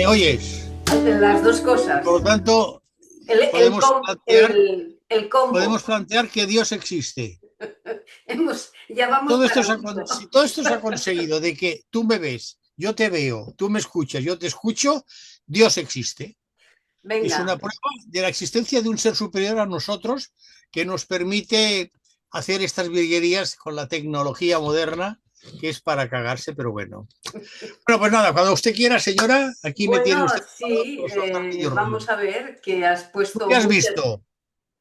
oyes. Las dos cosas. Por lo tanto, El, el, podemos com- plantear, el combo. podemos plantear que Dios existe. Ya vamos Todo esto para si mucho. todo esto se ha conseguido de que tú me ves, yo te veo, tú me escuchas, yo te escucho, Dios existe. Es una Venga, prueba de la existencia de un ser superior a nosotros que nos permite hacer estas virguerías con la tecnología moderna, que es para cagarse, pero bueno. Bueno, pues nada, cuando usted quiera, señora, aquí me tiene bueno, usted sí, para soltar medio rollo. vamos a ver que has ¿Tú puesto qué has muchas. visto?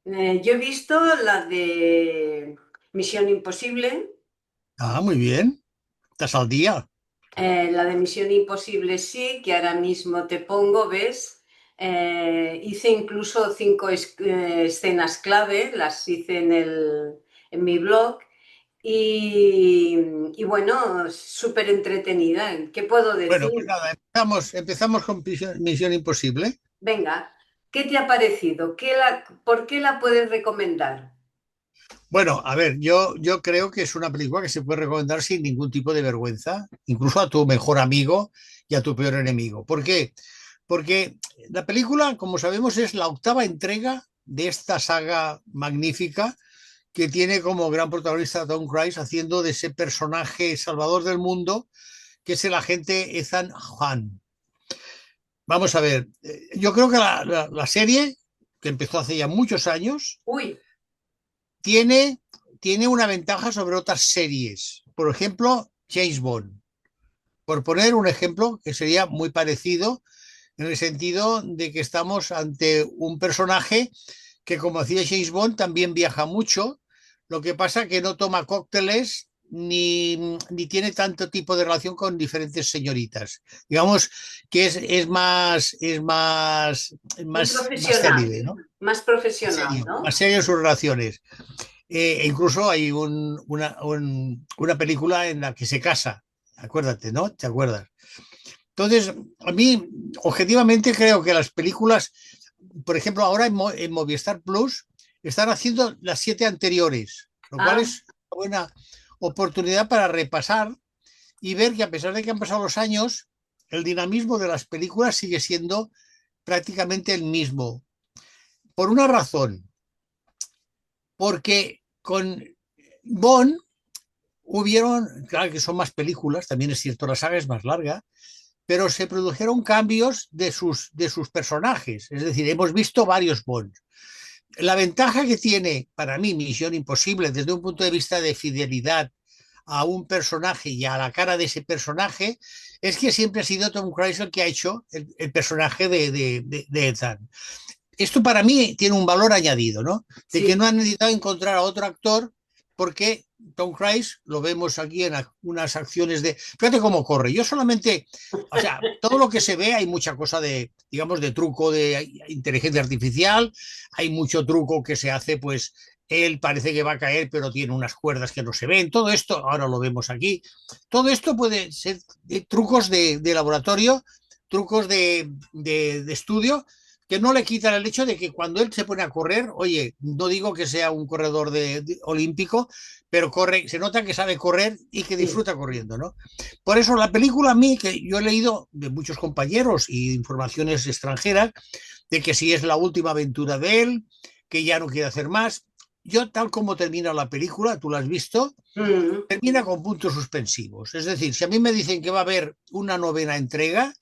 Yo he visto la de Misión Imposible. Ah, muy bien. Estás al día. La de Misión Imposible sí, que ahora mismo te pongo, ¿ves? Hice incluso 5 escenas clave, las hice en mi blog y, y bueno, súper entretenida. ¿Qué puedo Bueno, pues decir? nada, empezamos con Misión Imposible. Venga, ¿qué te ha parecido? ¿Por qué la puedes recomendar? Bueno, a ver, yo creo que es una película que se puede recomendar sin ningún tipo de vergüenza, incluso a tu mejor amigo y a tu peor enemigo. ¿Por qué? Porque la película, como sabemos, es la octava entrega de esta saga magnífica que tiene como gran protagonista a Tom Cruise haciendo de ese personaje salvador del mundo que es el agente Ethan Hunt. Vamos a ver, yo creo que la serie, que empezó hace ya muchos años, Uy, tiene, tiene una ventaja sobre otras series. Por ejemplo, James Bond. Por poner un ejemplo que sería muy parecido en el sentido de que estamos ante un personaje que, como decía James Bond, también viaja mucho. Lo que pasa que no toma cócteles ni tiene tanto tipo de relación con diferentes señoritas. Digamos que muy más profesional, célibe, ¿no? más profesional, ¿no? Más serio en sus relaciones. Incluso hay una película en la que se casa, acuérdate, ¿no? ¿Te acuerdas? Entonces, a mí, objetivamente, creo que las películas, por ejemplo, ahora en Movistar Plus, están haciendo las 7 anteriores, lo cual Ah, es una buena oportunidad para repasar y ver que a pesar de que han pasado los años, el dinamismo de las películas sigue siendo prácticamente el mismo. Por una razón, porque con Bond hubieron, claro que son más películas, también es cierto, la saga es más larga, pero se produjeron cambios de sus personajes. Es decir, hemos visto varios Bonds. La ventaja que tiene para mí Misión Imposible desde un punto de vista de fidelidad a un personaje y a la cara de ese personaje es que siempre ha sido Tom Cruise el que ha hecho el personaje de Ethan. Esto para mí tiene un valor añadido, ¿no? De que no sí, han necesitado encontrar a otro actor porque Tom Cruise, lo vemos aquí en unas acciones de... Fíjate cómo corre. Yo solamente, o sea, todo lo que se ve hay mucha cosa de, digamos, de truco de inteligencia artificial, hay mucho truco que se hace, pues él parece que va a caer, pero tiene unas cuerdas que no se ven. Todo esto, ahora lo vemos aquí, todo esto puede ser trucos de laboratorio, trucos de estudio que no le quitan el hecho de que cuando él se pone a correr, oye, no digo que sea un corredor olímpico, pero corre, se nota que sabe correr y que sí. disfruta corriendo, ¿no? Por eso la película a mí, que yo he leído de muchos compañeros y informaciones extranjeras, de que si es la última aventura de él, que ya no quiere hacer más. Yo, tal como termina la película, tú la has visto, Mm, termina con puntos suspensivos. Es decir, si a mí me dicen que va a haber una novena entrega,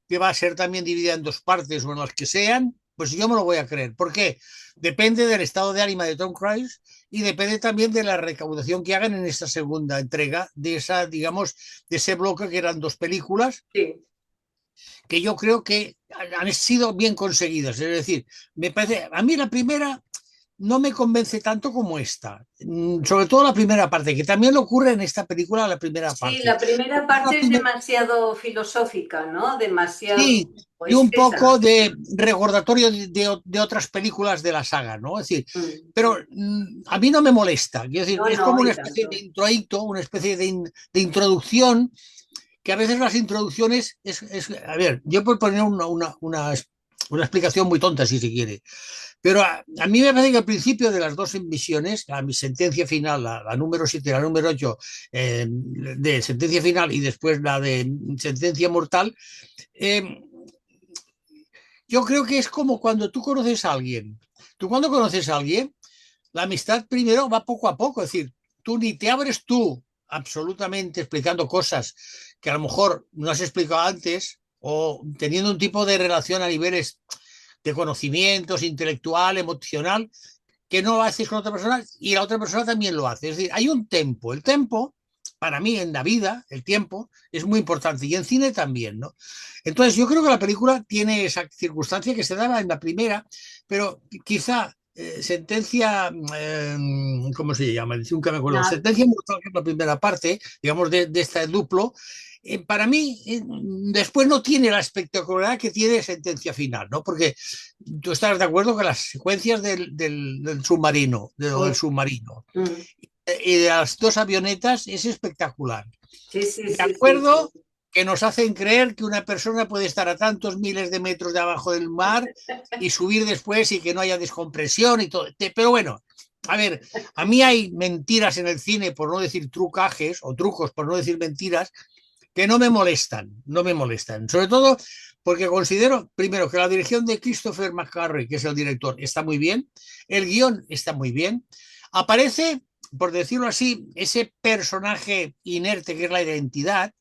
que va a ser también dividida en dos partes o en las que sean, pues yo me lo voy a creer. ¿Por qué? Depende del estado de ánimo de Tom Cruise y depende también de la recaudación que hagan en esta segunda entrega de esa, digamos, de ese bloque que eran dos películas sí. que yo creo que han sido bien conseguidas. Es decir, me parece, a mí la primera no me convence tanto como esta. Sobre todo la primera parte, que también le ocurre en esta película la primera Sí, parte. la primera La parte es primera, demasiado filosófica, ¿no? Demasiado, sí, y pues un poco esa. de recordatorio de otras películas de la saga, ¿no? Es decir, Mm. pero a mí no me molesta. Quiero decir, No, es no, como una y especie de tanto. introito, una especie de introducción, que a veces las introducciones a ver, yo puedo poner una explicación muy tonta si se quiere, pero a mí me parece que al principio de las dos emisiones, a mi sentencia final, la número 7 y la número 8 de sentencia final y después la de sentencia mortal, eh, yo creo que es como cuando tú conoces a alguien. Tú cuando conoces a alguien, la amistad primero va poco a poco, es decir, tú ni te abres tú absolutamente explicando cosas que a lo mejor no has explicado antes o teniendo un tipo de relación a niveles de conocimientos intelectual, emocional, que no lo haces con otra persona y la otra persona también lo hace. Es decir, hay un tempo. El tempo, para mí, en la vida, el tiempo es muy importante y en cine también, ¿no? Entonces, yo creo que la película tiene esa circunstancia que se daba en la primera, pero quizá sentencia, ¿cómo se llama? Nunca me acuerdo. No, Sentencia mortal, que es la primera parte, digamos, de este duplo. Para mí, después no tiene la espectacularidad que tiene sentencia final, ¿no? Porque tú estás de acuerdo que las secuencias del submarino, del sí. submarino Mm. y de las dos avionetas es espectacular. Sí, sí, De sí, sí, sí. acuerdo que nos hacen creer que una persona puede estar a tantos miles de metros de abajo del mar y subir después y que no haya descompresión y todo. Pero bueno, a ver, a mí hay mentiras en el cine, por no decir trucajes, o trucos, por no decir mentiras, que no me molestan, no me molestan. Sobre todo porque considero, primero, que la dirección de Christopher McQuarrie, que es el director, está muy bien, el guión está muy bien. Aparece, por decirlo así, ese personaje inerte que es la identidad,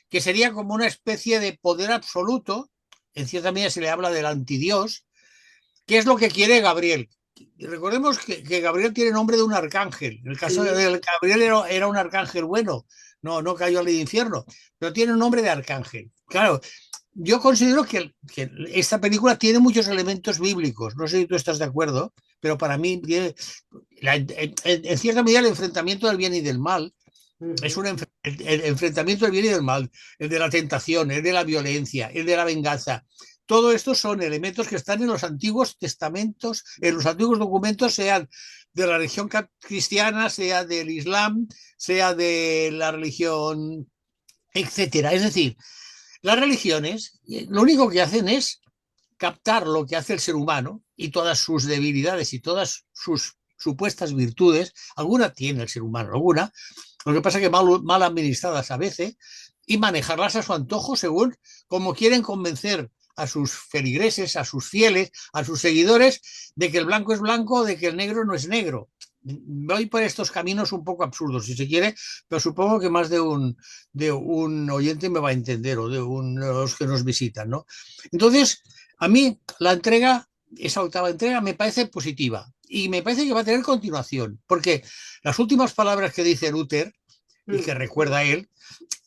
que sería como una especie de poder absoluto, en cierta medida se le habla del antidios, que es lo que quiere Gabriel. Y recordemos que Gabriel tiene nombre de un arcángel. En el caso Sí, de Gabriel era un arcángel bueno, no cayó al infierno, pero tiene un nombre de arcángel. Claro, yo considero que esta película tiene muchos elementos bíblicos. No sé si tú estás de acuerdo, pero para mí tiene, en cierta medida el enfrentamiento del bien y del mal es ujú. el enfrentamiento del bien y del mal, el de la tentación, el de la violencia, el de la venganza. Todo esto son elementos que están en los antiguos testamentos, en los antiguos documentos, sean de la religión cristiana, sea del Islam, sea de la religión, etcétera. Es decir, las religiones lo único que hacen es captar lo que hace el ser humano y todas sus debilidades y todas sus supuestas virtudes, alguna tiene el ser humano, alguna, lo que pasa es que mal administradas a veces, y manejarlas a su antojo según como quieren convencer a sus feligreses, a sus fieles, a sus seguidores, de que el blanco es blanco, de que el negro no es negro. Voy por estos caminos un poco absurdos, si se quiere, pero supongo que más de un oyente me va a entender, o de los que nos visitan, ¿no? Entonces, a mí la entrega, esa octava entrega, me parece positiva y me parece que va a tener continuación, porque las últimas palabras que dice Luther y que Mm. recuerda él,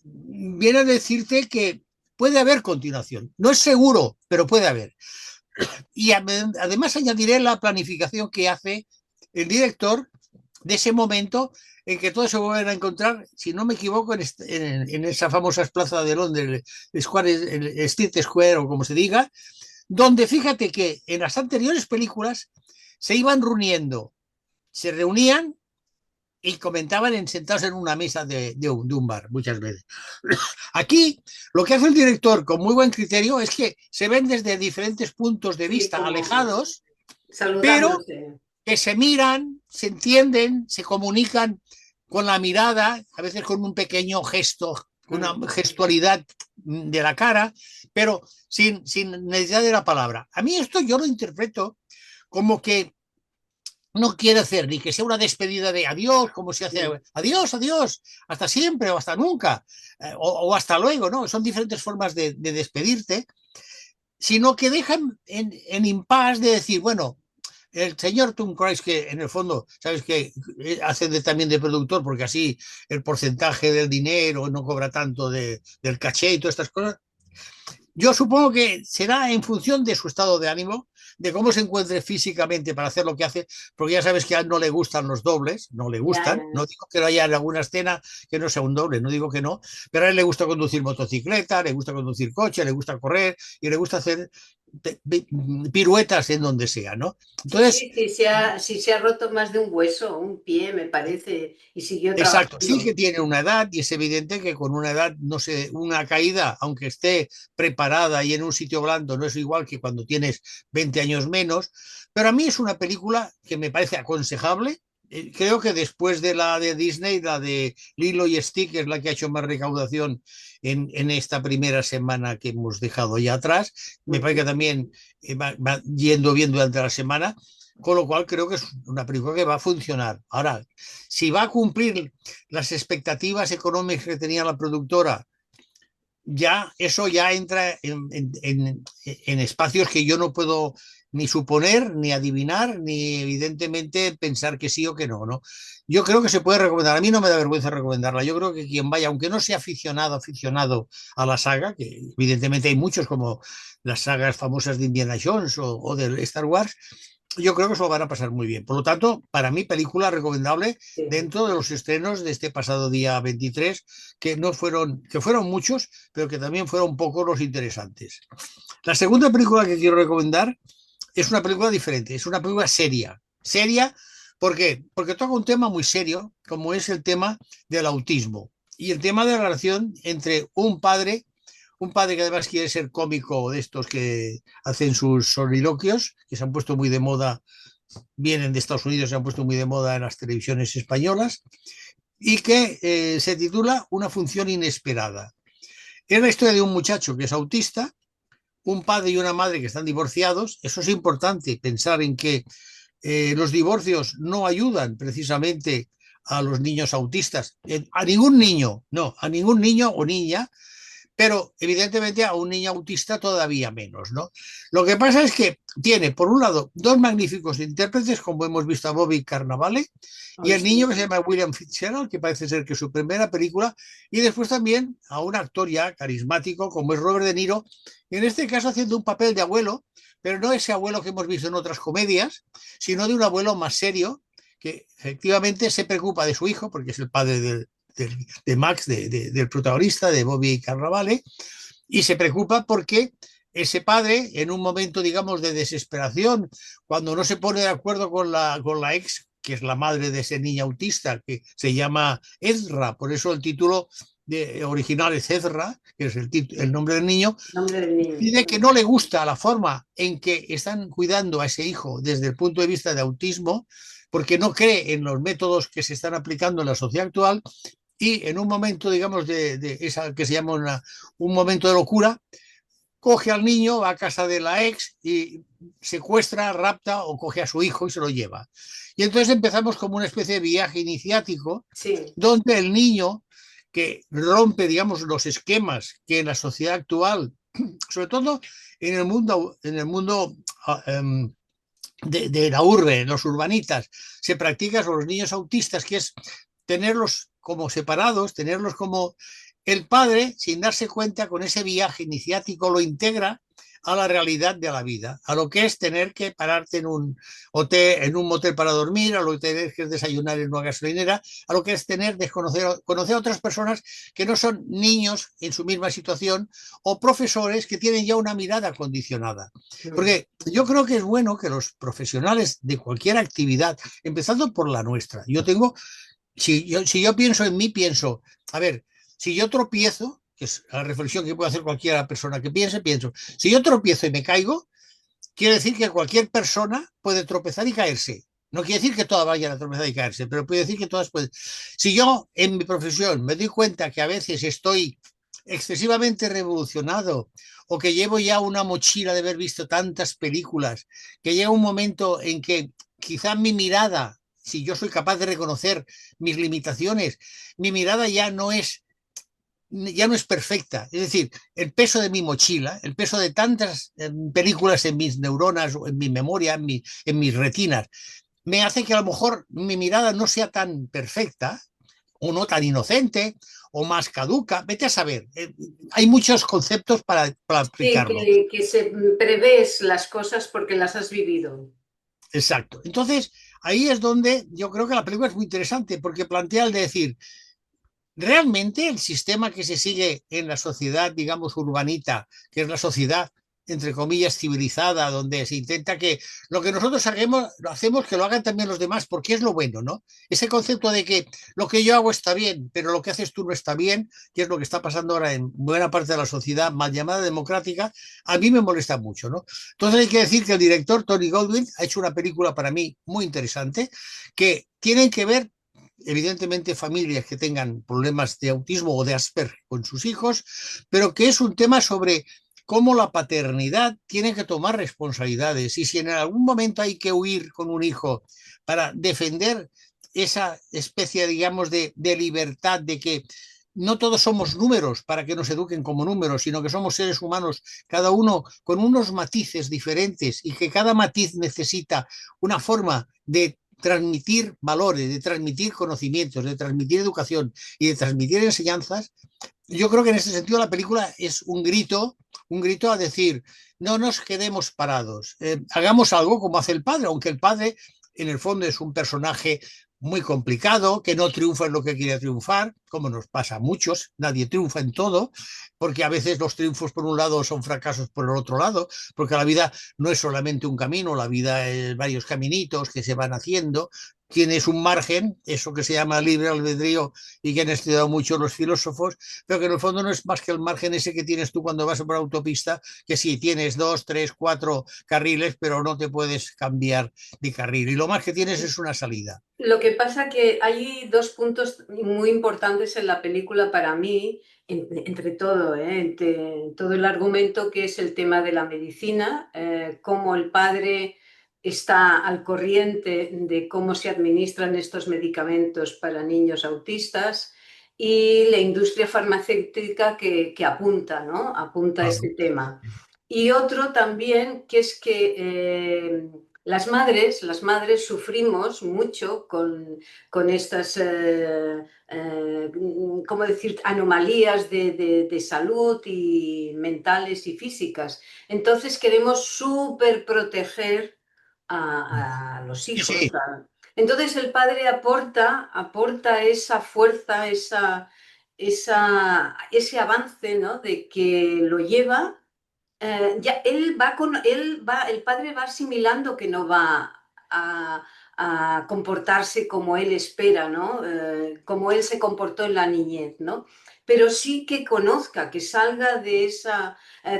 viene a decirte que puede haber continuación. No es seguro, pero puede haber. Y además añadiré la planificación que hace el director de ese momento en que todos se vuelven a encontrar, si no me equivoco, en esa famosa plaza de Londres, Street Square o como se diga, donde fíjate que en las anteriores películas se iban reuniendo, se reunían y comentaban sentados en una mesa de un bar muchas veces. Aquí lo que hace el director con muy buen criterio es que se ven desde diferentes puntos de Sí, vista como alejados, pero saludándose. que se miran, se entienden, se comunican con la mirada, a veces con un pequeño gesto, una Mm. gestualidad de la cara, pero sin necesidad de la palabra. A mí esto yo lo interpreto como que no quiere hacer ni que sea una despedida de adiós, como se hace Sí. adiós, adiós, hasta siempre o hasta nunca, o hasta luego, ¿no? Son diferentes formas de despedirte, sino que dejan en impas de decir, bueno, el señor Tom Cruise, que en el fondo, sabes que hace también de productor, porque así el porcentaje del dinero no cobra tanto del caché y todas estas cosas, yo supongo que será en función de su estado de ánimo, de cómo se encuentre físicamente para hacer lo que hace, porque ya sabes que a él no le gustan los dobles, no le Ya, ya, gustan, no digo que no haya en alguna escena que no sea un doble, no digo que no, pero a él le gusta conducir motocicleta, le gusta conducir coche, le gusta correr y le gusta hacer piruetas en donde sea, ¿no? sí, Entonces, sí, sí, sí se ha roto más de un hueso, un pie, me parece, y siguió exacto, sí trabajando. que tiene una edad y es evidente que con una edad, no sé, una caída, aunque esté preparada y en un sitio blando, no es igual que cuando tienes 20 años menos, pero a mí es una película que me parece aconsejable, creo que después de la de Disney, la de Lilo y Stitch es la que ha hecho más recaudación en esta primera semana que hemos dejado ya atrás. Me parece que también va yendo bien durante la semana, con lo cual creo que es una película que va a funcionar. Ahora, si va a cumplir las expectativas económicas que tenía la productora, ya eso ya entra en espacios que yo no puedo ni suponer, ni adivinar, ni evidentemente pensar que sí o que no, ¿no? Yo creo que se puede recomendar. A mí no me da vergüenza recomendarla. Yo creo que quien vaya, aunque no sea aficionado a la saga, que evidentemente hay muchos como las sagas famosas de Indiana Jones o de Star Wars, yo creo que se lo van a pasar muy bien. Por lo tanto, para mí, película recomendable Sí. dentro de los estrenos de este pasado día 23, que no fueron, que fueron muchos, pero que también fueron pocos los interesantes. La segunda película que quiero recomendar es una película diferente, es una película seria. Seria, ¿por qué? Porque toca un tema muy serio, como es el tema del autismo y el tema de la relación entre un padre que además quiere ser cómico de estos que hacen sus soliloquios, que se han puesto muy de moda, vienen de Estados Unidos, se han puesto muy de moda en las televisiones españolas, y que se titula Una función inesperada. Es la historia de un muchacho que es autista, un padre y una madre que están divorciados. Eso es importante, pensar en que los divorcios no ayudan precisamente a los niños autistas, a ningún niño, no, a ningún niño o niña, pero evidentemente a un niño autista todavía menos, ¿no? Lo que pasa es que tiene, por un lado, dos magníficos intérpretes, como hemos visto a Bobby Cannavale, y Ay, el niño que se sí. llama William Fitzgerald, que parece ser que es su primera película, y después también a un actor ya carismático como es Robert De Niro, en este caso haciendo un papel de abuelo, pero no ese abuelo que hemos visto en otras comedias, sino de un abuelo más serio, que efectivamente se preocupa de su hijo, porque es el padre de Max, del protagonista, de Bobby Cannavale, y se preocupa porque ese padre, en un momento, digamos, de desesperación, cuando no se pone de acuerdo con la ex, que es la madre de ese niño autista, que se llama Ezra, por eso el título original es Ezra, que es el nombre del niño, Nombre del niño. decide que no le gusta la forma en que están cuidando a ese hijo desde el punto de vista de autismo, porque no cree en los métodos que se están aplicando en la sociedad actual, y en un momento, digamos, de esa que se llama un momento de locura, coge al niño, va a casa de la ex y secuestra, rapta o coge a su hijo y se lo lleva. Y entonces empezamos como una especie de viaje iniciático Sí, donde el niño que rompe, digamos, los esquemas que en la sociedad actual, sobre todo en el mundo de la urbe, los urbanitas, se practica sobre los niños autistas, que es tenerlos como separados, tenerlos como el padre, sin darse cuenta, con ese viaje iniciático lo integra a la realidad de la vida, a lo que es tener que pararte en un hotel, en un motel para dormir, a lo que tener que desayunar en una gasolinera, a lo que es conocer a otras personas que no son niños en su misma situación o profesores que tienen ya una mirada condicionada. Porque yo creo que es bueno que los profesionales de cualquier actividad, empezando por la nuestra, si yo pienso en mí, pienso, a ver, si yo tropiezo, que es la reflexión que puede hacer cualquier persona que piense, pienso, si yo tropiezo y me caigo, quiere decir que cualquier persona puede tropezar y caerse. No quiere decir que todas vayan a tropezar y caerse, pero puede decir que todas pueden. Si yo en mi profesión me doy cuenta que a veces estoy excesivamente revolucionado o que llevo ya una mochila de haber visto tantas películas, que llega un momento en que quizá mi mirada, si yo soy capaz de reconocer mis limitaciones, mi mirada ya no es perfecta. Es decir, el peso de mi mochila, el peso de tantas películas en mis neuronas, en mi memoria, en mis retinas, me hace que a lo mejor mi mirada no sea tan perfecta o no tan inocente o más caduca. Vete a saber. Hay muchos conceptos para sí, aplicarlo. que se prevés las cosas porque las has vivido. Exacto. Entonces, ahí es donde yo creo que la película es muy interesante porque plantea el de decir, realmente el sistema que se sigue en la sociedad, digamos, urbanita, que es la sociedad entre comillas, civilizada, donde se intenta que lo que nosotros hagamos, lo hacemos, que lo hagan también los demás, porque es lo bueno, ¿no? Ese concepto de que lo que yo hago está bien, pero lo que haces tú no está bien, que es lo que está pasando ahora en buena parte de la sociedad mal llamada democrática, a mí me molesta mucho, ¿no? Entonces hay que decir que el director Tony Goldwyn ha hecho una película para mí muy interesante, que tienen que ver evidentemente familias que tengan problemas de autismo o de Asperger con sus hijos, pero que es un tema sobre cómo la paternidad tiene que tomar responsabilidades y si en algún momento hay que huir con un hijo para defender esa especie, digamos, de libertad, de que no todos somos números para que nos eduquen como números, sino que somos seres humanos, cada uno con unos matices diferentes y que cada matiz necesita una forma de transmitir valores, de transmitir conocimientos, de transmitir educación y de transmitir enseñanzas. Yo creo que en ese sentido la película es un grito a decir, no nos quedemos parados, hagamos algo como hace el padre, aunque el padre en el fondo es un personaje muy complicado, que no triunfa en lo que quiere triunfar, como nos pasa a muchos, nadie triunfa en todo, porque a veces los triunfos por un lado son fracasos por el otro lado, porque la vida no es solamente un camino, la vida es varios caminitos que se van haciendo, tienes un margen, eso que se llama libre albedrío y que han estudiado mucho los filósofos, pero que en el fondo no es más que el margen ese que tienes tú cuando vas por autopista, que sí, tienes 2, 3, 4 carriles, pero no te puedes cambiar de carril. Y lo más que tienes es una salida. Lo que pasa que hay dos puntos muy importantes en la película para mí, entre todo, entre todo el argumento, que es el tema de la medicina, cómo el padre está al corriente de cómo se administran estos medicamentos para niños autistas y la industria farmacéutica que apunta, ¿no? Apunta a este Claro. tema. Y otro también, que es que las madres sufrimos mucho con estas, ¿cómo decir?, anomalías de salud y mentales y físicas. Entonces queremos súper proteger a los Sí, hijos. sí, Entonces el padre aporta esa fuerza, ese avance, ¿no? De que lo lleva ya el padre va asimilando que no va a, a comportarse como él espera, ¿no? Como él se comportó en la niñez, ¿no? Pero sí que conozca, que salga de ese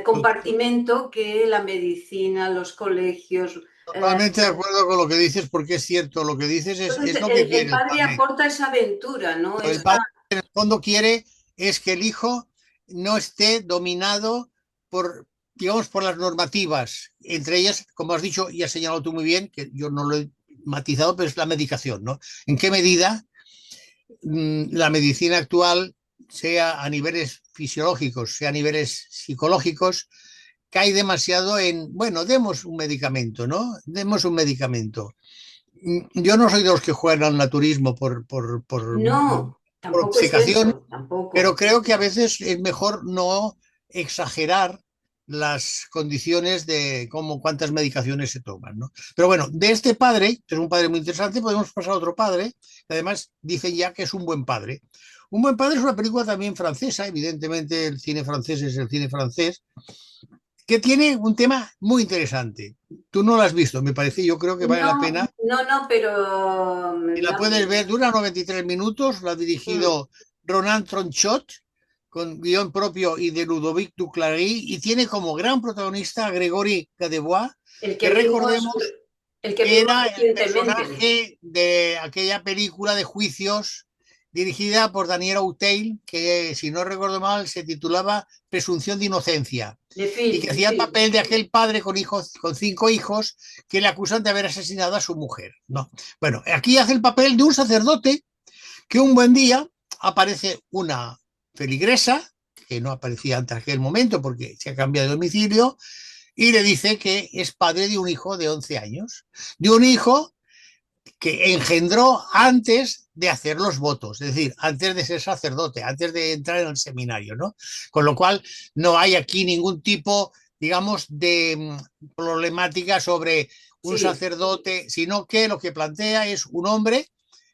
compartimento que la medicina, los colegios. totalmente de acuerdo con lo que dices, porque es cierto, lo que dices es Entonces lo que el quiere el padre padre. aporta esa aventura, ¿no? El padre en el fondo quiere es que el hijo no esté dominado por, digamos, por las normativas, entre ellas, como has dicho y has señalado tú muy bien, que yo no lo he matizado, pero es la medicación, ¿no? ¿En qué medida la medicina actual, sea a niveles fisiológicos, sea a niveles psicológicos, cae demasiado en, bueno, demos un medicamento, ¿no? Demos un medicamento. Yo no soy de los que juegan al naturismo No, por tampoco es obcecación, eso, pero tampoco. creo que a veces es mejor no exagerar las condiciones de cómo cuántas medicaciones se toman, ¿no? Pero bueno, de este padre, que es un padre muy interesante, podemos pasar a otro padre, que además dicen ya que es un buen padre. Un buen padre es una película también francesa, evidentemente el cine francés es el cine francés, que tiene un tema muy interesante. Tú no lo has visto, me parece, yo creo que vale la No, pena. no, no, pero Y la puedes ver, dura 93 minutos, la ha dirigido Ronan Tronchot, con guión propio y de Ludovic Duclary, y tiene como gran protagonista a Gregory Gadebois, el que que vimos, recordemos el que que vimos era el recientemente. personaje de aquella película de juicios dirigida por Daniel Auteuil, que si no recuerdo mal se titulaba Presunción de Inocencia, y que hacía el Sí. papel de aquel padre con hijos, con 5 hijos, que le acusan de haber asesinado a su mujer. No. Bueno, aquí hace el papel de un sacerdote que un buen día aparece una feligresa, que no aparecía antes de aquel momento porque se ha cambiado de domicilio, y le dice que es padre de un hijo de 11 años, de un hijo que engendró antes de hacer los votos, es decir, antes de ser sacerdote, antes de entrar en el seminario, ¿no? Con lo cual no hay aquí ningún tipo, digamos, de problemática sobre un Sí, sacerdote, sino que lo que plantea es un hombre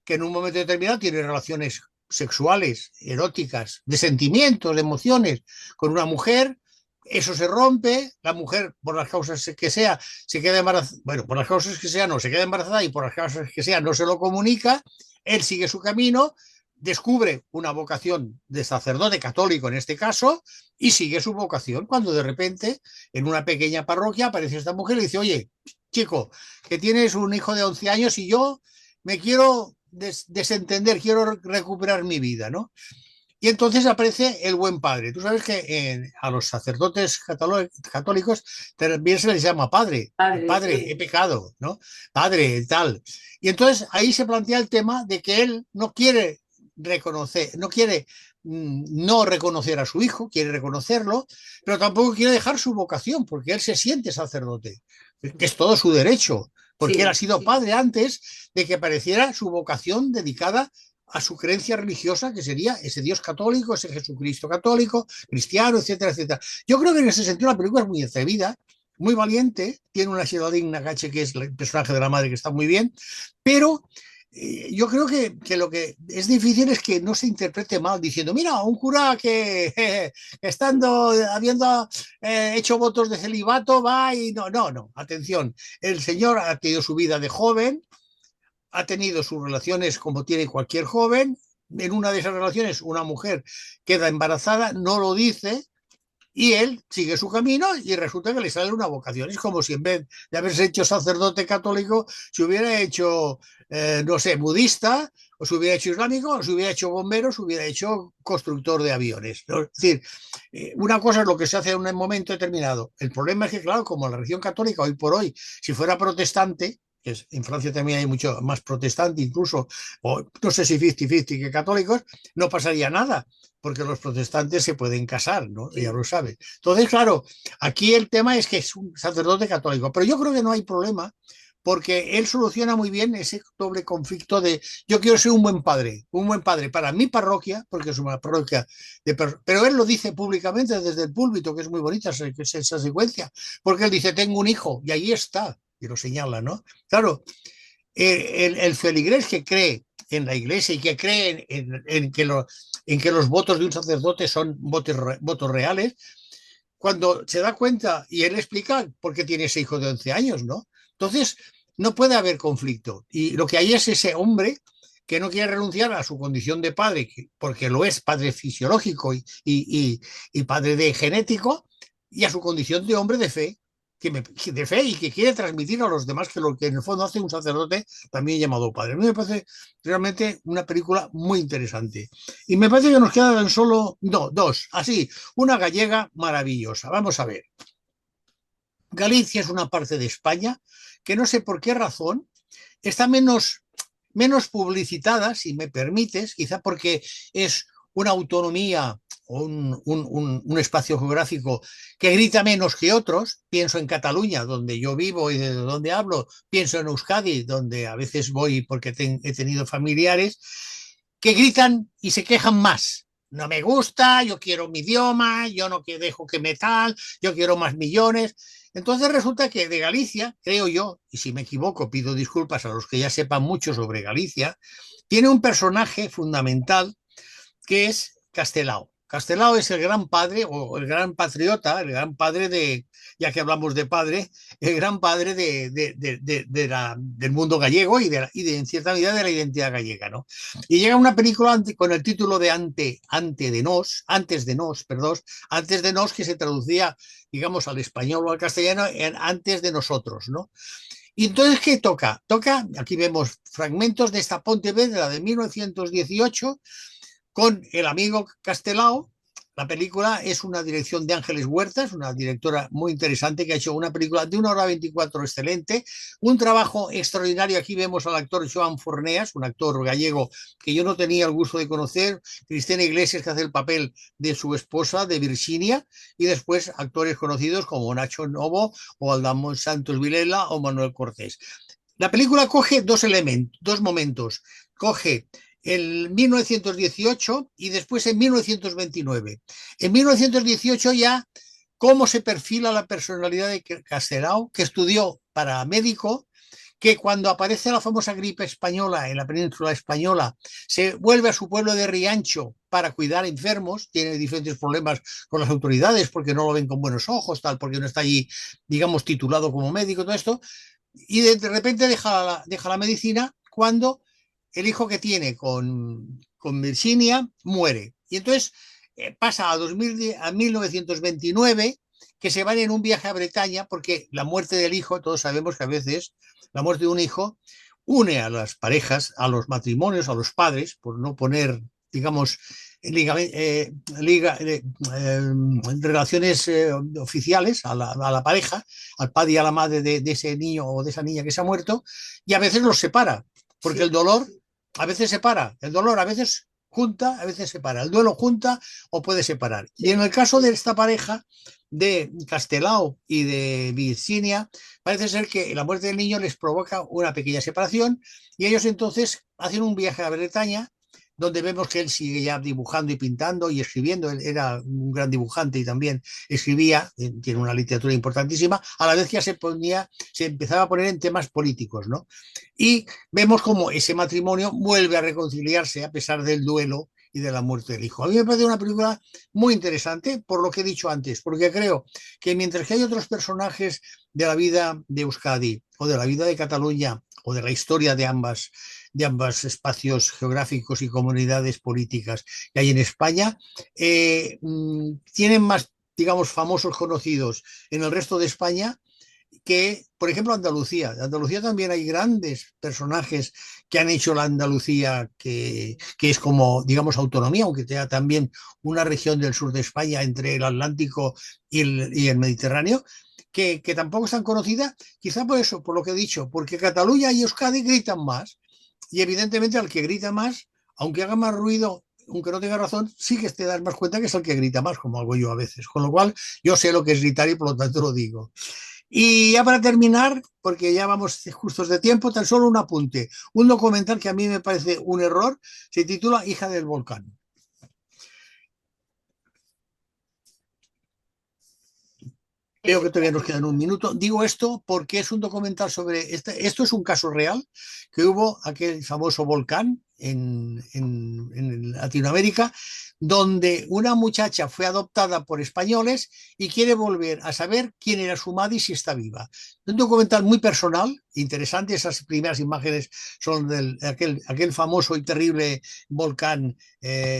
que en un momento determinado tiene relaciones sexuales, eróticas, de sentimientos, de emociones, con una mujer, eso se rompe, la mujer, por las causas que sea, se queda embarazada, bueno, por las causas que sea no, se queda embarazada y por las causas que sea no se lo comunica, él sigue su camino, descubre una vocación de sacerdote católico en este caso y sigue su vocación cuando de repente en una pequeña parroquia aparece esta mujer y dice, oye, chico, que tienes un hijo de 11 años y yo me quiero desentender, quiero recuperar mi vida, ¿no? Y entonces aparece el buen padre. Tú sabes que a los sacerdotes católicos también se les llama padre. Padre, Padre, he sí, pecado, ¿no? Padre, tal. Y entonces ahí se plantea el tema de que él no quiere reconocer, no quiere no reconocer a su hijo, quiere reconocerlo, pero tampoco quiere dejar su vocación, porque él se siente sacerdote, que es todo su derecho, porque él ha sí, sido padre antes de que apareciera su vocación dedicada a su creencia religiosa, que sería ese Dios católico, ese Jesucristo católico, cristiano, etcétera, etcétera. Yo creo que en ese sentido la película es muy atrevida, muy valiente, tiene una Geraldine Nagache, que es el personaje de la madre, que está muy bien, pero yo creo que lo que es difícil es que no se interprete mal diciendo, mira, un cura que estando, habiendo hecho votos de celibato, va y no, no, no, atención, el señor ha tenido su vida de joven, ha tenido sus relaciones como tiene cualquier joven. En una de esas relaciones, una mujer queda embarazada, no lo dice, y él sigue su camino y resulta que le sale una vocación. Es como si en vez de haberse hecho sacerdote católico, se hubiera hecho, no sé, budista, o se hubiera hecho islámico, o se hubiera hecho bombero, o se hubiera hecho constructor de aviones, ¿no? Es decir, una cosa es lo que se hace en un momento determinado. El problema es que, claro, como la religión católica hoy por hoy, si fuera protestante, que es, en Francia también hay mucho más protestante, incluso, o no sé si 50-50 que católicos, no pasaría nada, porque los protestantes se pueden casar, ¿no? Ya sí. lo sabe. Entonces, claro, aquí el tema es que es un sacerdote católico, pero yo creo que no hay problema porque él soluciona muy bien ese doble conflicto de yo quiero ser un buen padre para mi parroquia, porque es una parroquia, pero él lo dice públicamente desde el púlpito, que es muy bonita esa secuencia, porque él dice, tengo un hijo, y ahí está, y lo señala, ¿no? Claro, el feligrés que cree en la iglesia y que cree en que los votos de un sacerdote son votos reales, cuando se da cuenta y él explica por qué tiene ese hijo de 11 años, ¿no? Entonces, no puede haber conflicto. Y lo que hay es ese hombre que no quiere renunciar a su condición de padre, porque lo es padre fisiológico y padre de genético, y a su condición de hombre de fe, de fe y que quiere transmitir a los demás que lo que en el fondo hace un sacerdote también llamado padre. A mí me parece realmente una película muy interesante. Y me parece que nos quedan solo no, dos, así, una gallega maravillosa. Vamos a ver. Galicia es una parte de España que no sé por qué razón está menos publicitada, si me permites, quizá porque es una autonomía o un espacio geográfico que grita menos que otros. Pienso en Cataluña, donde yo vivo y de donde hablo. Pienso en Euskadi, donde a veces voy porque he tenido familiares que gritan y se quejan más. No me gusta, yo quiero mi idioma, yo no dejo que me tal, yo quiero más millones. Entonces resulta que de Galicia, creo yo, y si me equivoco pido disculpas a los que ya sepan mucho sobre Galicia, tiene un personaje fundamental que es Castelao. Castelao es el gran padre o el gran patriota, el gran padre de, ya que hablamos de padre, el gran padre del mundo gallego en cierta medida de la identidad gallega, ¿no? Y llega una película con el título de Antes de nos, que se traducía, digamos, al español o al castellano en Antes de nosotros, ¿no? Y entonces, ¿qué toca? Toca, aquí vemos fragmentos de esta Pontevedra de 1918, con el amigo Castelao. La película es una dirección de Ángeles Huertas, una directora muy interesante que ha hecho una película de 1 hora 24 excelente, un trabajo extraordinario. Aquí vemos al actor Joan Forneas, un actor gallego que yo no tenía el gusto de conocer, Cristina Iglesias, que hace el papel de su esposa, de Virginia, y después actores conocidos como Nacho Novo o Aldamón Santos Vilela o Manuel Cortés. La película coge dos momentos. Coge el 1918 y después en 1929. En 1918 ya cómo se perfila la personalidad de Castelao, que estudió para médico, que cuando aparece la famosa gripe española en la península española, se vuelve a su pueblo de Riancho para cuidar a enfermos, tiene diferentes problemas con las autoridades porque no lo ven con buenos ojos, tal, porque no está allí, digamos, titulado como médico, todo esto, y de repente deja la medicina cuando el hijo que tiene con Virginia muere. Y entonces pasa a 1929, que se van en un viaje a Bretaña, porque la muerte del hijo, todos sabemos que a veces la muerte de un hijo une a las parejas, a los matrimonios, a los padres, por no poner, digamos, liga, liga, relaciones oficiales a la pareja, al padre y a la madre de ese niño o de esa niña que se ha muerto, y a veces los separa, porque Sí, el dolor a veces separa, el dolor a veces junta, a veces separa, el duelo junta o puede separar. Y en sí. el caso de esta pareja de Castelao y de Virginia, parece ser que la muerte del niño les provoca una pequeña separación y ellos entonces hacen un viaje a Bretaña donde vemos que él sigue ya dibujando y pintando y escribiendo. Él era un gran dibujante y también escribía, tiene una literatura importantísima, a la vez que ya se empezaba a poner en temas políticos, ¿no? Y vemos cómo ese matrimonio vuelve a reconciliarse a pesar del duelo y de la muerte del hijo. A mí me parece una película muy interesante por lo que he dicho antes, porque creo que mientras que hay otros personajes de la vida de Euskadi o de la vida de Cataluña o de la historia de ambos espacios geográficos y comunidades políticas que hay en España, tienen más, digamos, famosos conocidos en el resto de España que, por ejemplo, Andalucía. En Andalucía también hay grandes personajes que han hecho la Andalucía que es como, digamos, autonomía, aunque sea también una región del sur de España entre el Atlántico y el Mediterráneo, que tampoco es tan conocida, quizá por eso, por lo que he dicho, porque Cataluña y Euskadi gritan más. Y evidentemente al que grita más, aunque haga más ruido, aunque no tenga razón, sí que te das más cuenta que es el que grita más, como hago yo a veces. Con lo cual, yo sé lo que es gritar y por lo tanto lo digo. Y ya para terminar, porque ya vamos justos de tiempo, tan solo un apunte. Un documental que a mí me parece un error, se titula Hija del Volcán. Creo Ese, que todavía nos quedan un minuto. Digo esto porque es un documental sobre, esto es un caso real, que hubo aquel famoso volcán en Latinoamérica, donde una muchacha fue adoptada por españoles y quiere volver a saber quién era su madre y si está viva. Un documental muy personal, interesante, esas primeras imágenes son aquel famoso y terrible volcán,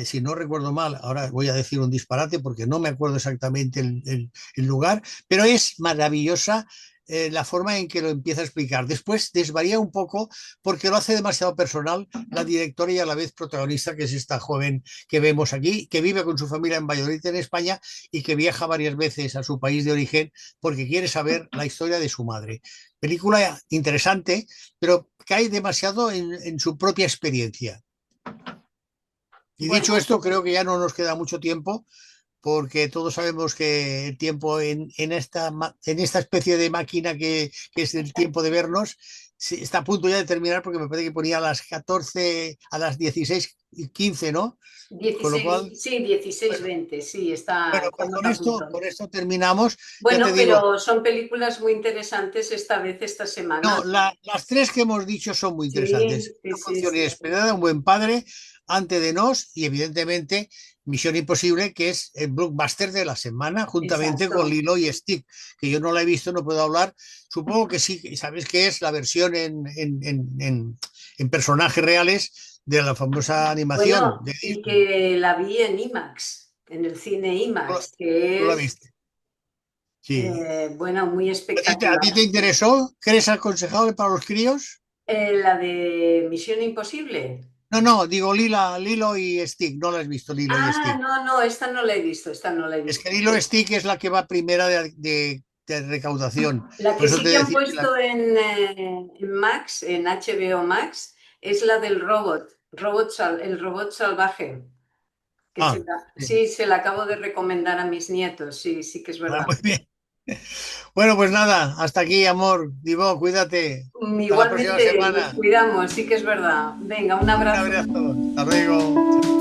si no recuerdo mal, ahora voy a decir un disparate porque no me acuerdo exactamente el lugar, pero es maravillosa la forma en que lo empieza a explicar. Después desvaría un poco porque lo hace demasiado personal la directora y a la vez protagonista, que es esta joven que vemos aquí, que vive con su familia en Valladolid, en España, y que viaja varias veces a su país de origen porque quiere saber la historia de su madre. Película interesante, pero cae demasiado en su propia experiencia. Y dicho bueno, esto, creo que ya no nos queda mucho tiempo porque todos sabemos que el tiempo en esta especie de máquina que es el tiempo de vernos está a punto ya de terminar porque me parece que ponía a las 14, a las 16:15, ¿no? Con lo 16, cual, sí, 16, bueno, 20, sí, bueno, pues estamos a punto. con esto terminamos. Ya Bueno, te digo, pero son películas muy interesantes esta vez, esta semana. no, las tres que hemos dicho son muy Sí, interesantes. sí, Una sí, función sí. inesperada, un buen padre, Ante de Nos y evidentemente Misión Imposible, que es el blockbuster de la semana, juntamente con Exacto. Lilo y Stick, que yo no la he visto, no puedo hablar. Supongo que sí, sabes que es la versión en personajes reales de la famosa animación Bueno, de y Disney. que la vi en IMAX, en el cine ¿Tú, IMAX, tú que la es, viste? Sí. bueno, muy A ti espectacular. te interesó? ¿Crees aconsejable para los críos? La de Misión Imposible. No, no, digo Lilo y Stick, no la has visto Lilo y Ah, Stick. no, no, esta no la he visto, esta no la he Es que visto. Lilo y Stick es la que va primera de recaudación. La Por que eso sí te que han decía que puesto en Max, en HBO Max, es la del robot, el robot salvaje. Ah, sí. Sí, se la acabo de recomendar a mis nietos, sí, sí que es Ah, verdad. muy bien. Bueno, pues nada, hasta aquí, amor. Divo, cuídate. Hasta la próxima Igualmente, nos semana. cuidamos, sí que es verdad. Venga, un Un abrazo. abrazo. Hasta luego.